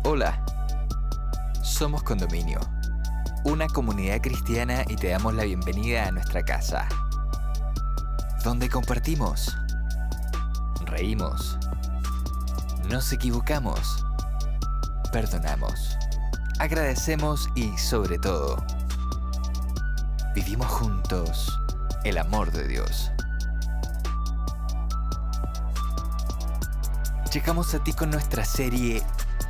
Hola, somos Condominio, una comunidad cristiana y te damos la bienvenida a nuestra casa, donde compartimos, reímos, nos equivocamos, perdonamos, agradecemos y sobre todo, vivimos juntos el amor de Dios. Llegamos a ti con nuestra serie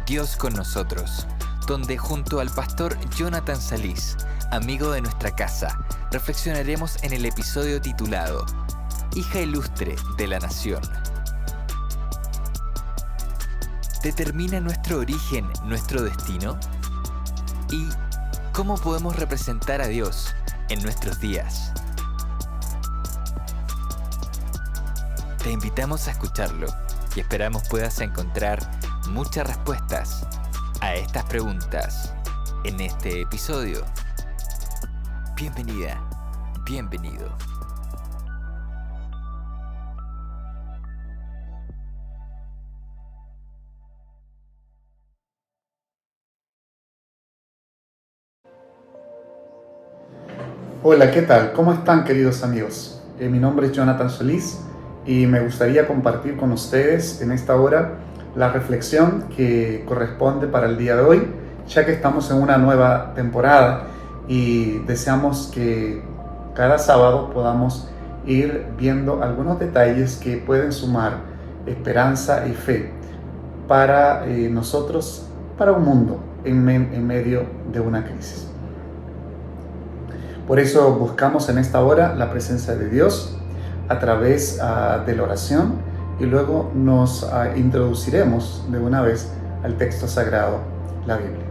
Dios con nosotros, donde junto al pastor Jonathan Salís, amigo de nuestra casa, reflexionaremos en el episodio titulado Hija ilustre de la nación. ¿Determina nuestro origen nuestro destino? ¿Y cómo podemos representar a Dios en nuestros días? Te invitamos a escucharlo y esperamos puedas encontrar muchas respuestas a estas preguntas en este episodio. Bienvenida, bienvenido. Hola, ¿qué tal? ¿Cómo están, queridos amigos? Mi nombre es Jonathan Solís y me gustaría compartir con ustedes en esta hora la reflexión que corresponde para el día de hoy, ya que estamos en una nueva temporada y deseamos que cada sábado podamos ir viendo algunos detalles que pueden sumar esperanza y fe para nosotros, para un mundo en medio de una crisis. Por eso buscamos en esta hora la presencia de Dios a través de la oración y luego nos introduciremos de una vez al texto sagrado, la Biblia.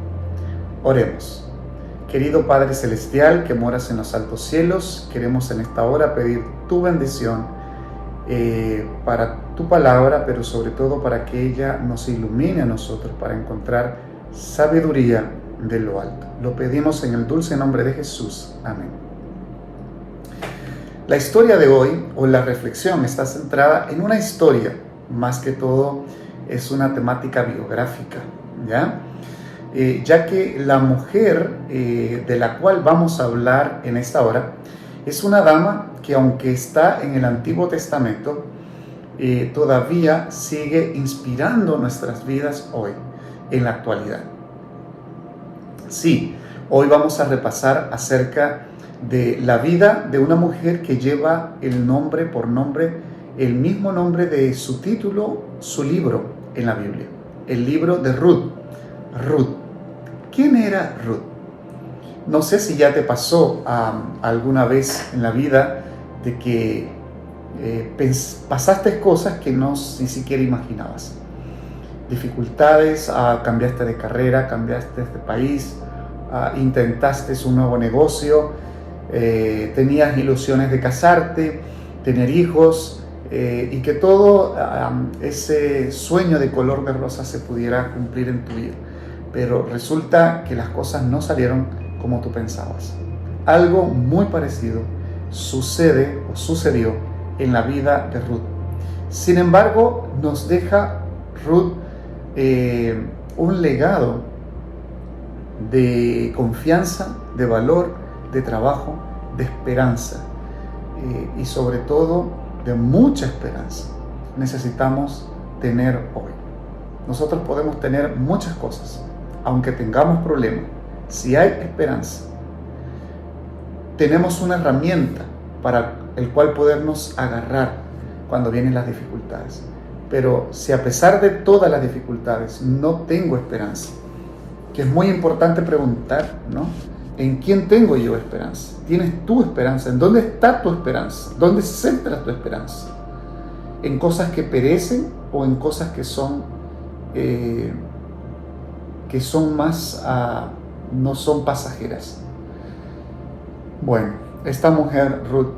Oremos. Querido Padre Celestial que moras en los altos cielos, queremos en esta hora pedir tu bendición para tu palabra, pero sobre todo para que ella nos ilumine a nosotros para encontrar sabiduría de lo alto. Lo pedimos en el dulce nombre de Jesús. Amén. La historia de hoy, o la reflexión, está centrada en una historia, más que todo es una temática biográfica, ya que la mujer de la cual vamos a hablar en esta hora es una dama que, aunque está en el Antiguo Testamento, todavía sigue inspirando nuestras vidas hoy, en la actualidad. Sí, hoy vamos a repasar acerca de la vida de una mujer que lleva el nombre por nombre, el mismo nombre de su título, su libro en la Biblia, el libro de Ruth. Ruth. ¿Quién era Ruth? No sé si ya te pasó alguna vez en la vida de que pasaste cosas que ni siquiera imaginabas. Dificultades, cambiaste de carrera, cambiaste de país, intentaste un nuevo negocio, tenías ilusiones de casarte, tener hijos y que todo ese sueño de color de rosa se pudiera cumplir en tu vida. Pero resulta que las cosas no salieron como tú pensabas. Algo muy parecido sucedió en la vida de Ruth. Sin embargo, nos deja Ruth un legado de confianza, de valor, de trabajo, de esperanza y sobre todo de mucha esperanza. Necesitamos tener hoy. Nosotros podemos tener muchas cosas, aunque tengamos problemas. Si hay esperanza, tenemos una herramienta para el cual podernos agarrar cuando vienen las dificultades. Pero si a pesar de todas las dificultades no tengo esperanza, que es muy importante preguntar, ¿no? ¿En quién tengo yo esperanza? ¿Tienes tu esperanza? ¿En dónde está tu esperanza? ¿Dónde centras tu esperanza? ¿En cosas que perecen o en cosas que son más, no son pasajeras? Bueno, esta mujer, Ruth,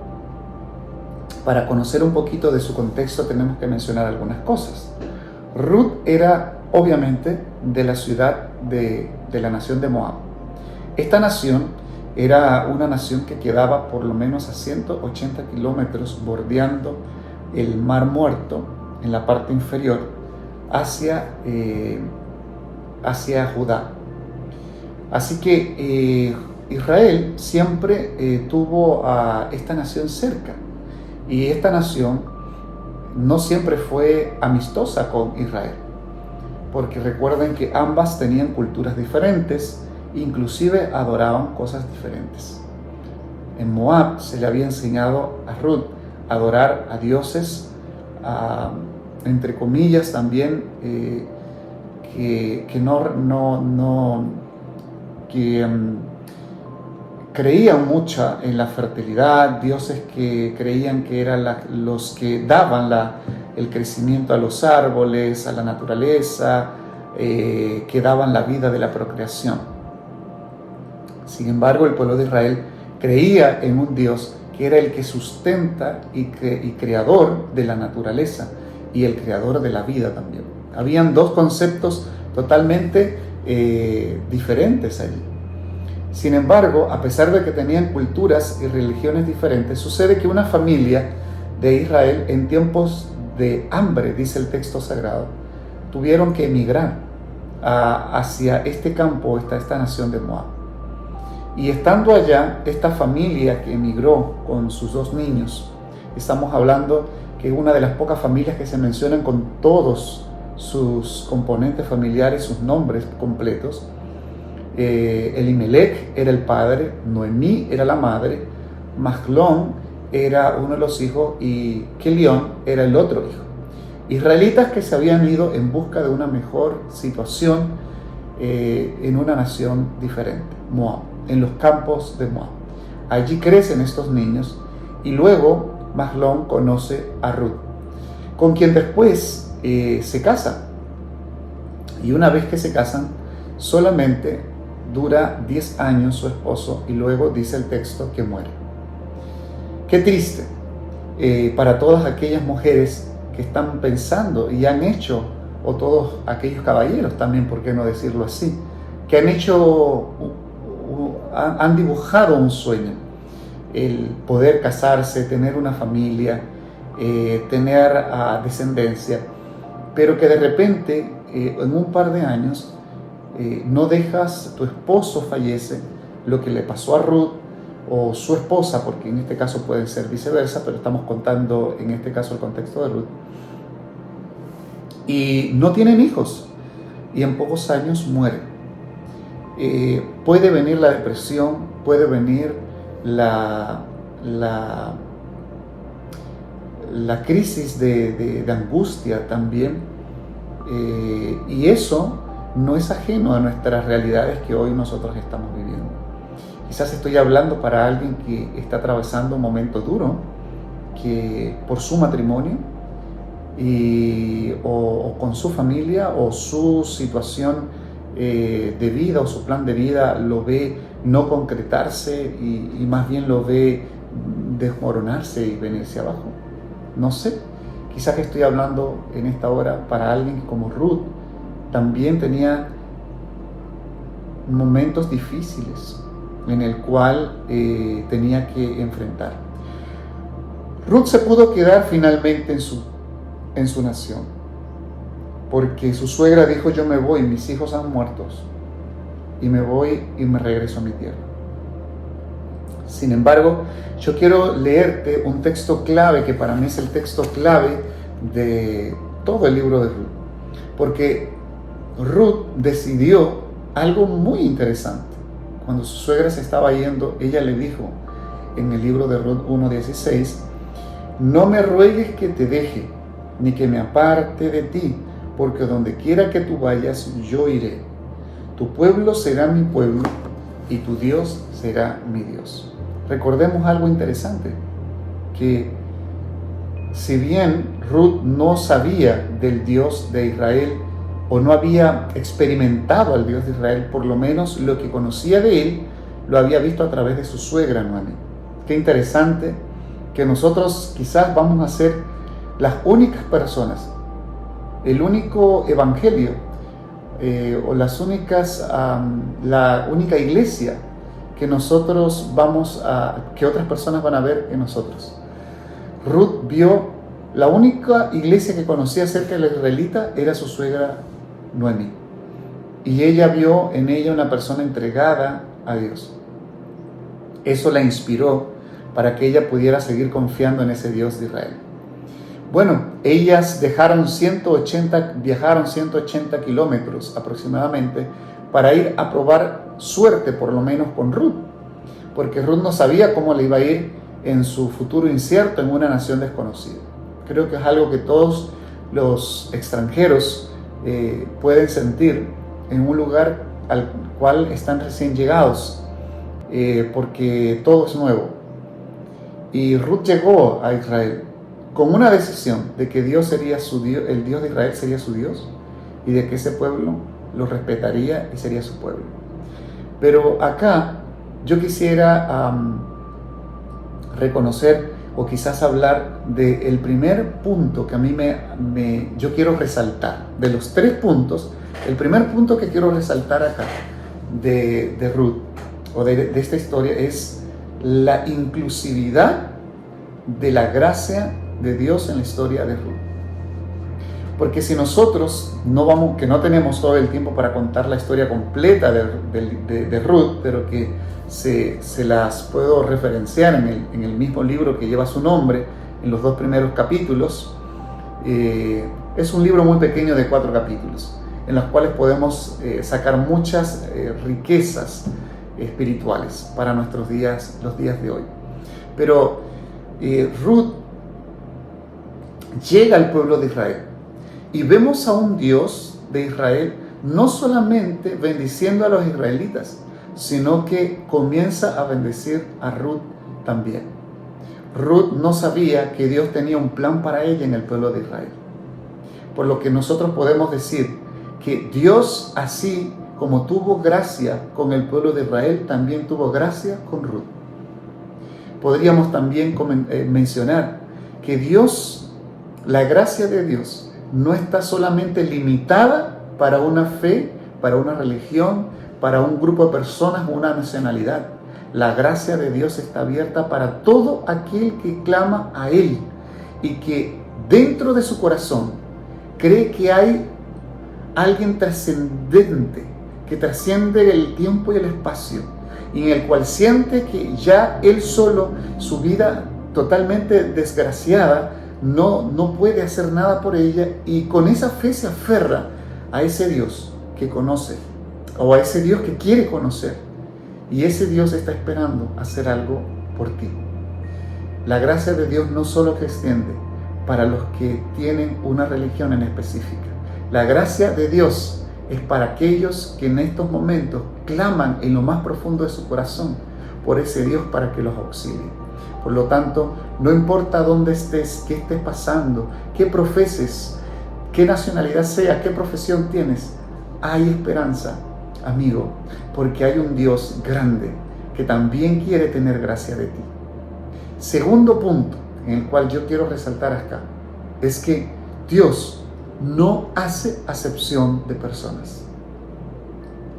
para conocer un poquito de su contexto tenemos que mencionar algunas cosas. Ruth era obviamente de la ciudad de la nación de Moab. Esta nación era una nación que quedaba por lo menos a 180 kilómetros bordeando el Mar Muerto en la parte inferior hacia hacia Judá. Así que Israel siempre tuvo a esta nación cerca, y esta nación no siempre fue amistosa con Israel, porque recuerden que ambas tenían culturas diferentes, inclusive adoraban cosas diferentes. En Moab se le había enseñado a Ruth a adorar a dioses, entre comillas también, creían mucho en la fertilidad, dioses que creían que eran los que daban el crecimiento a los árboles, a la naturaleza, que daban la vida de la procreación. Sin embargo, el pueblo de Israel creía en un Dios que era el que sustenta y creador de la naturaleza y el creador de la vida también. Habían dos conceptos totalmente diferentes allí. Sin embargo, a pesar de que tenían culturas y religiones diferentes, sucede que una familia de Israel en tiempos de hambre, dice el texto sagrado, tuvieron que emigrar hacia este campo, esta nación de Moab. Y estando allá, esta familia que emigró con sus 2 niños, estamos hablando que una de las pocas familias que se mencionan con todos sus componentes familiares, sus nombres completos. Elimelech era el padre, Noemí era la madre, Mahlón era uno de los hijos y Kelión era el otro hijo. Israelitas que se habían ido en busca de una mejor situación en una nación diferente, Moab, en los campos de Moab. Allí crecen estos niños y luego Mahlón conoce a Ruth, con quien después se casa. Y una vez que se casan, solamente dura 10 años su esposo y luego dice el texto que muere. Qué triste para todas aquellas mujeres que están pensando y han hecho, o todos aquellos caballeros también, por qué no decirlo así, que han dibujado un sueño, el poder casarse, tener una familia, tener descendencia, pero que de repente en un par de años no dejas, tu esposo fallece, lo que le pasó a Ruth o su esposa, porque en este caso puede ser viceversa, pero estamos contando en este caso el contexto de Ruth, y no tienen hijos y en pocos años mueren. Puede venir la depresión, puede venir la crisis de angustia también, y eso no es ajeno a nuestras realidades que hoy nosotros estamos viviendo. Quizás estoy hablando para alguien que está atravesando un momento duro, que por su matrimonio o con su familia o su situación de vida o su plan de vida lo ve no concretarse y más bien lo ve desmoronarse y venirse abajo. No sé, quizás estoy hablando en esta hora para alguien como Ruth. También tenía momentos difíciles en el cual tenía que enfrentar. Ruth se pudo quedar finalmente en su nación, porque su suegra dijo: yo me voy, mis hijos han muerto, y me voy y me regreso a mi tierra. Sin embargo, yo quiero leerte un texto clave, que para mí es el texto clave de todo el libro de Ruth, porque Ruth decidió algo muy interesante. Cuando su suegra se estaba yendo, ella le dijo en el libro de Ruth 1:16: no me ruegues que te deje, ni que me aparte de ti, porque donde quiera que tú vayas, yo iré. Tu pueblo será mi pueblo, y tu Dios será mi Dios. Recordemos algo interesante, que si bien Ruth no sabía del Dios de Israel, o no había experimentado al Dios de Israel, por lo menos lo que conocía de él lo había visto a través de su suegra Noemí. Qué interesante que nosotros quizás vamos a ser las únicas personas, el único evangelio o la única iglesia que nosotros que otras personas van a ver en nosotros. Ruth vio, la única iglesia que conocía acerca de la israelita era su suegra Noemí. y ella vio en ella una persona entregada a Dios. Eso la inspiró para que ella pudiera seguir confiando en ese Dios de Israel. Bueno, ellas viajaron 180 kilómetros aproximadamente para ir a probar suerte, por lo menos con Ruth, porque Ruth no sabía cómo le iba a ir en su futuro incierto en una nación desconocida. Creo que es algo que todos los extranjeros pueden sentir en un lugar al cual están recién llegados, porque todo es nuevo. Y Ruth llegó a Israel con una decisión de que Dios sería su Dios, el Dios de Israel sería su Dios, y de que ese pueblo lo respetaría y sería su pueblo. Pero acá yo quisiera reconocer o quizás hablar del primer punto que a mí yo quiero resaltar. De los 3 puntos, el primer punto que quiero resaltar acá de Ruth o de esta historia es la inclusividad de la gracia de Dios en la historia de Ruth. Porque si nosotros que no tenemos todo el tiempo para contar la historia completa de Ruth, pero que se las puedo referenciar en el mismo libro que lleva su nombre, en los 2 primeros capítulos, es un libro muy pequeño de 4 capítulos, en los cuales podemos sacar muchas riquezas espirituales para nuestros días, los días de hoy. Pero Ruth llega al pueblo de Israel y vemos a un Dios de Israel no solamente bendiciendo a los israelitas, sino que comienza a bendecir a Ruth también. Ruth no sabía que Dios tenía un plan para ella en el pueblo de Israel. Por lo que nosotros podemos decir que Dios, así como tuvo gracia con el pueblo de Israel, también tuvo gracia con Ruth. Podríamos también mencionar que Dios, la gracia de Dios, no está solamente limitada para una fe, para una religión, para un grupo de personas o una nacionalidad. La gracia de Dios está abierta para todo aquel que clama a Él y que dentro de su corazón cree que hay alguien trascendente, que trasciende el tiempo y el espacio, y en el cual siente que ya él solo, su vida totalmente desgraciada, no puede hacer nada por ella, y con esa fe se aferra a ese Dios que conoce, o a ese Dios que quiere conocer, y ese Dios está esperando hacer algo por ti. La gracia de Dios no solo se extiende para los que tienen una religión en específica. La gracia de Dios es para aquellos que en estos momentos claman en lo más profundo de su corazón por ese Dios para que los auxilie. Por lo tanto, no importa dónde estés, qué estés pasando, qué profeses, qué nacionalidad sea, qué profesión tienes, hay esperanza, amigo, porque hay un Dios grande que también quiere tener gracia de ti. Segundo punto en el cual yo quiero resaltar acá es que Dios no hace acepción de personas.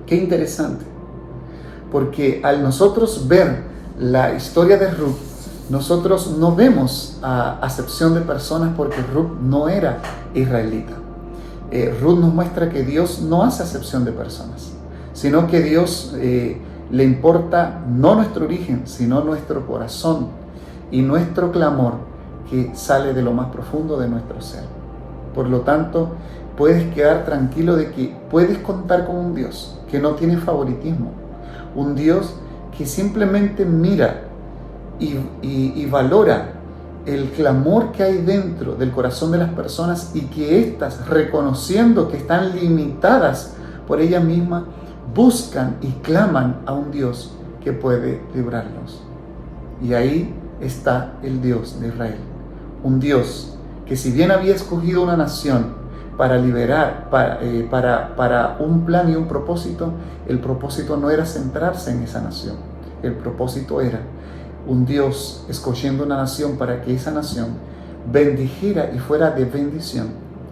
Qué interesante, porque al nosotros ver la historia de Ruth, nosotros no vemos acepción de personas porque Ruth no era israelita. Ruth nos muestra que Dios no hace acepción de personas, sino que Dios le importa no nuestro origen, sino nuestro corazón y nuestro clamor que sale de lo más profundo de nuestro ser. Por lo tanto, puedes quedar tranquilo de que puedes contar con un Dios que no tiene favoritismo, un Dios que simplemente mira y valora el clamor que hay dentro del corazón de las personas, y que éstas, reconociendo que están limitadas por ellas mismas, buscan y claman a un Dios que puede librarlos. Y ahí está el Dios de Israel, un Dios que, si bien había escogido una nación para liberar, para un plan y un propósito, el propósito no era centrarse en esa nación. El propósito era un Dios escogiendo una nación para que esa nación bendijera y fuera de bendición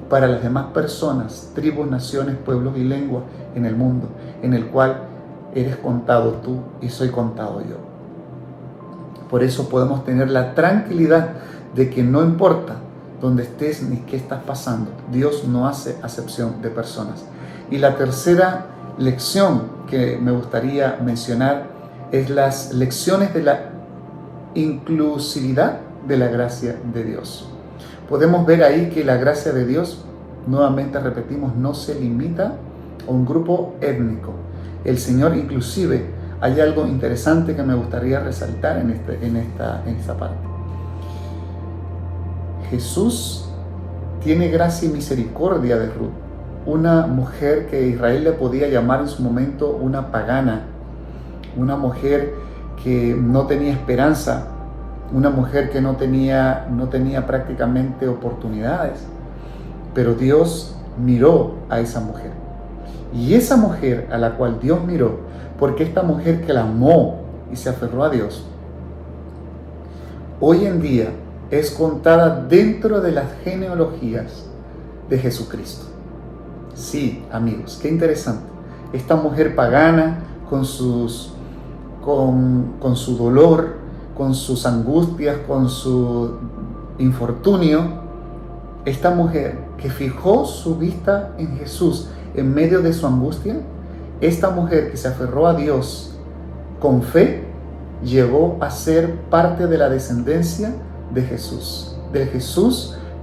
para las demás personas, tribus, naciones, pueblos y lenguas en el mundo, en el cual eres contado tú y soy contado yo. Por eso podemos tener la tranquilidad de que no importa dónde estés ni qué estás pasando, Dios no hace acepción de personas. Y la tercera lección que me gustaría mencionar es las lecciones de la inclusividad de la gracia de Dios. Podemos ver ahí que la gracia de Dios, nuevamente repetimos, no se limita a un grupo étnico. El Señor, inclusive, hay algo interesante que me gustaría resaltar en esta parte. Jesús tiene gracia y misericordia de Ruth, una mujer que Israel le podía llamar en su momento una pagana, una mujer que no tenía esperanza, una mujer que no tenía prácticamente oportunidades, pero Dios miró a esa mujer. Y esa mujer a la cual Dios miró, porque esta mujer que la amó y se aferró a Dios, hoy en día es contada dentro de las genealogías de Jesucristo. Sí, amigos, qué interesante. Esta mujer pagana con su dolor, con sus angustias, con su infortunio, esta mujer que fijó su vista en Jesús en medio de su angustia, esta mujer que se aferró a Dios con fe, llegó a ser parte de la descendencia de Jesús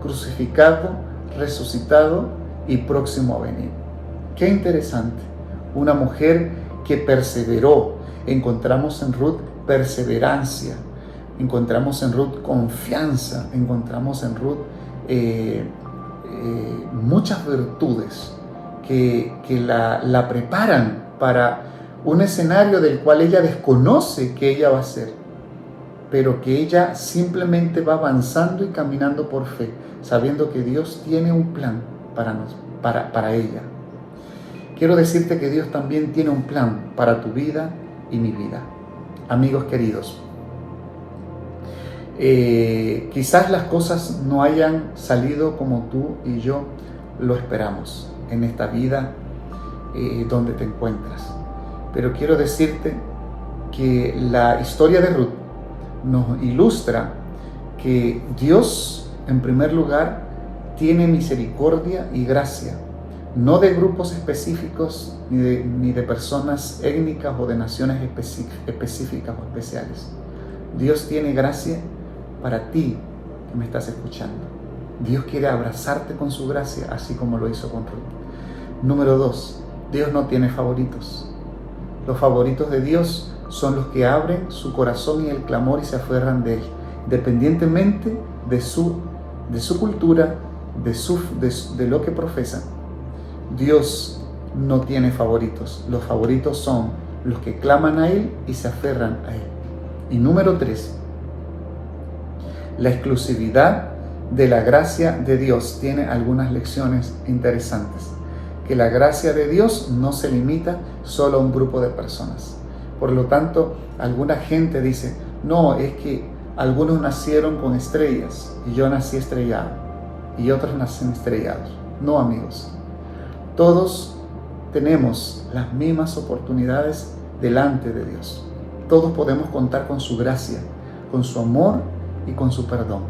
crucificado, resucitado y próximo a venir. Qué interesante. Una mujer que perseveró. Encontramos en Ruth perseverancia, encontramos en Ruth confianza, encontramos en Ruth muchas virtudes que la preparan para un escenario del cual ella desconoce que ella va a ser, pero que ella simplemente va avanzando y caminando por fe, sabiendo que Dios tiene un plan para ella. Quiero decirte que Dios también tiene un plan para tu vida y mi vida. Amigos queridos, quizás las cosas no hayan salido como tú y yo lo esperamos en esta vida donde te encuentras, pero quiero decirte que la historia de Ruth nos ilustra que Dios, en primer lugar, tiene misericordia y gracia, no de grupos específicos ni de personas étnicas o de naciones específicas o especiales. Dios tiene gracia para ti que me estás escuchando. Dios quiere abrazarte con su gracia, así como lo hizo con Ruth. Número 2, Dios no tiene favoritos. Los favoritos de Dios son los que abren su corazón y el clamor y se aferran de Él, independientemente de su cultura, de lo que profesan. Dios no tiene favoritos. Los favoritos son los que claman a Él y se aferran a Él. Y número 3, la exclusividad de la gracia de Dios tiene algunas lecciones interesantes. Que la gracia de Dios no se limita solo a un grupo de personas. Por lo tanto, alguna gente dice, no, es que algunos nacieron con estrellas y yo nací estrellado y otros nacen estrellados. No, amigos. Todos tenemos las mismas oportunidades delante de Dios. Todos podemos contar con su gracia, con su amor y con su perdón.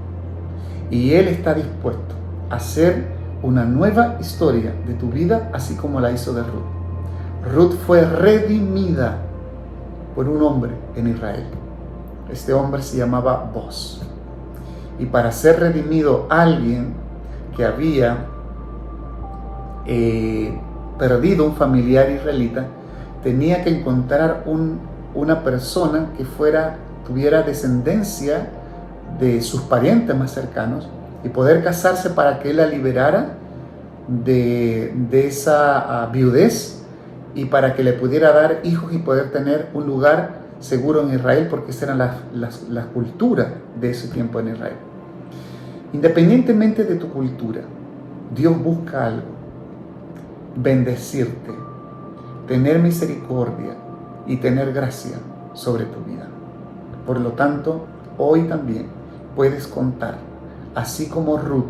Y Él está dispuesto a hacer una nueva historia de tu vida, así como la hizo de Ruth. Ruth fue redimida por un hombre en Israel. Este hombre se llamaba Boaz. Y para ser redimido alguien que había perdido un familiar israelita, tenía que encontrar una persona que tuviera descendencia de sus parientes más cercanos y poder casarse para que él la liberara de esa viudez y para que le pudiera dar hijos y poder tener un lugar seguro en Israel, porque esa era la cultura de ese tiempo en Israel. Independientemente de tu cultura, Dios busca algo: bendecirte, tener misericordia y tener gracia sobre tu vida. Por lo tanto, hoy también puedes contar, así como Ruth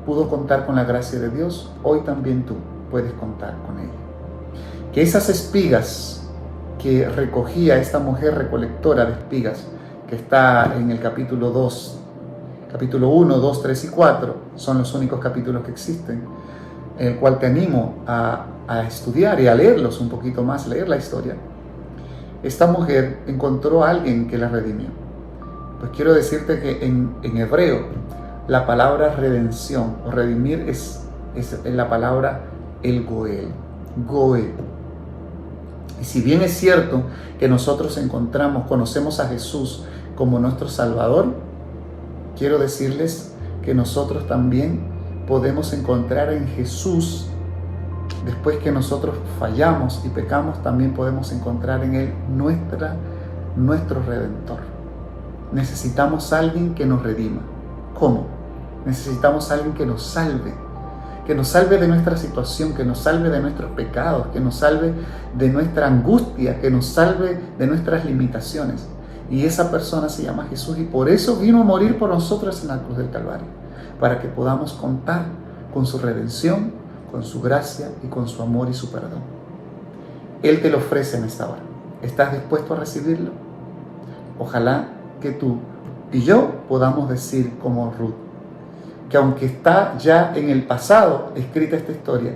pudo contar con la gracia de Dios, hoy también tú puedes contar con ella. Que esas espigas que recogía esta mujer recolectora de espigas, que está en el capítulo 2, capítulo 1, 2, 3 y 4, son los únicos capítulos que existen. en el cual te animo a estudiar y a leerlos un poquito más, leer la historia, esta mujer encontró a alguien que la redimió. Pues quiero decirte que en hebreo la palabra redención o redimir es la palabra el Goel. Goel. Y si bien es cierto que nosotros conocemos a Jesús como nuestro Salvador, quiero decirles que nosotros también podemos encontrar en Jesús, después que nosotros fallamos y pecamos, también podemos encontrar en Él nuestro Redentor. Necesitamos a alguien que nos redima. ¿Cómo? Necesitamos a alguien que nos salve de nuestra situación, que nos salve de nuestros pecados, que nos salve de nuestra angustia, que nos salve de nuestras limitaciones. Y esa persona se llama Jesús, y por eso vino a morir por nosotros en la cruz del Calvario, para que podamos contar con su redención, con su gracia y con su amor y su perdón. Él te lo ofrece en esta hora. ¿Estás dispuesto a recibirlo? Ojalá que tú y yo podamos decir como Ruth, que aunque está ya en el pasado escrita esta historia,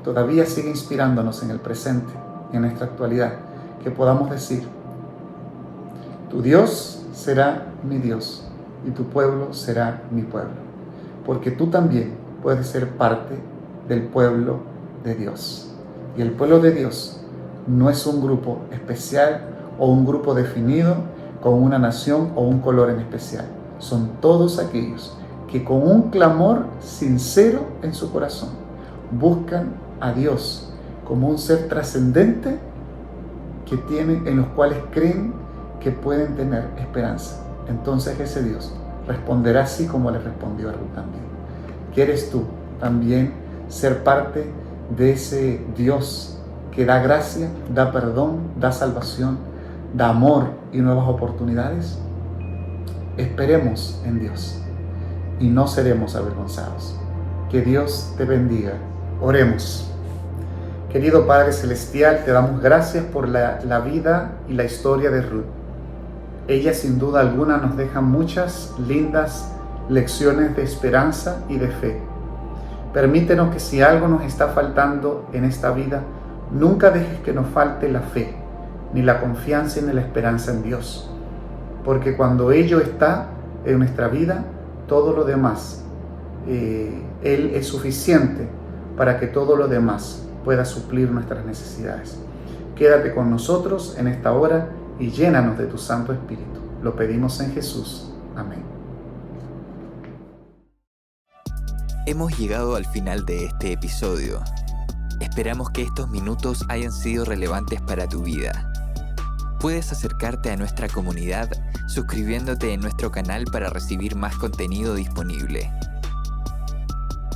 todavía sigue inspirándonos en el presente, en nuestra actualidad, que podamos decir: tu Dios será mi Dios y tu pueblo será mi pueblo, porque tú también puedes ser parte del pueblo de Dios. Y el pueblo de Dios no es un grupo especial o un grupo definido con una nación o un color en especial. Son todos aquellos que con un clamor sincero en su corazón buscan a Dios como un ser trascendente en los cuales creen que pueden tener esperanza. Entonces ese Dios responderá así como le respondió a Ruth también. ¿Quieres tú también ser parte de ese Dios que da gracia, da perdón, da salvación, da amor y nuevas oportunidades? Esperemos en Dios y no seremos avergonzados. Que Dios te bendiga. Oremos. Querido Padre Celestial, te damos gracias por la vida y la historia de Ruth. Ella sin duda alguna nos deja muchas lindas lecciones de esperanza y de fe. Permítenos que si algo nos está faltando en esta vida, nunca dejes que nos falte la fe, ni la confianza ni la esperanza en Dios. Porque cuando ello está en nuestra vida, todo lo demás, Él es suficiente para que todo lo demás pueda suplir nuestras necesidades. Quédate con nosotros en esta hora y llénanos de tu Santo Espíritu. Lo pedimos en Jesús. Amén. Hemos llegado al final de este episodio. Esperamos que estos minutos hayan sido relevantes para tu vida. Puedes acercarte a nuestra comunidad suscribiéndote en nuestro canal para recibir más contenido disponible.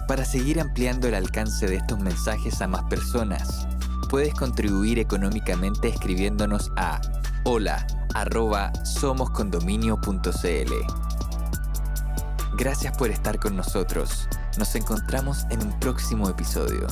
Para seguir ampliando el alcance de estos mensajes a más personas, puedes contribuir económicamente escribiéndonos a hola@somoscondominio.cl. Gracias por estar con nosotros. Nos encontramos en un próximo episodio.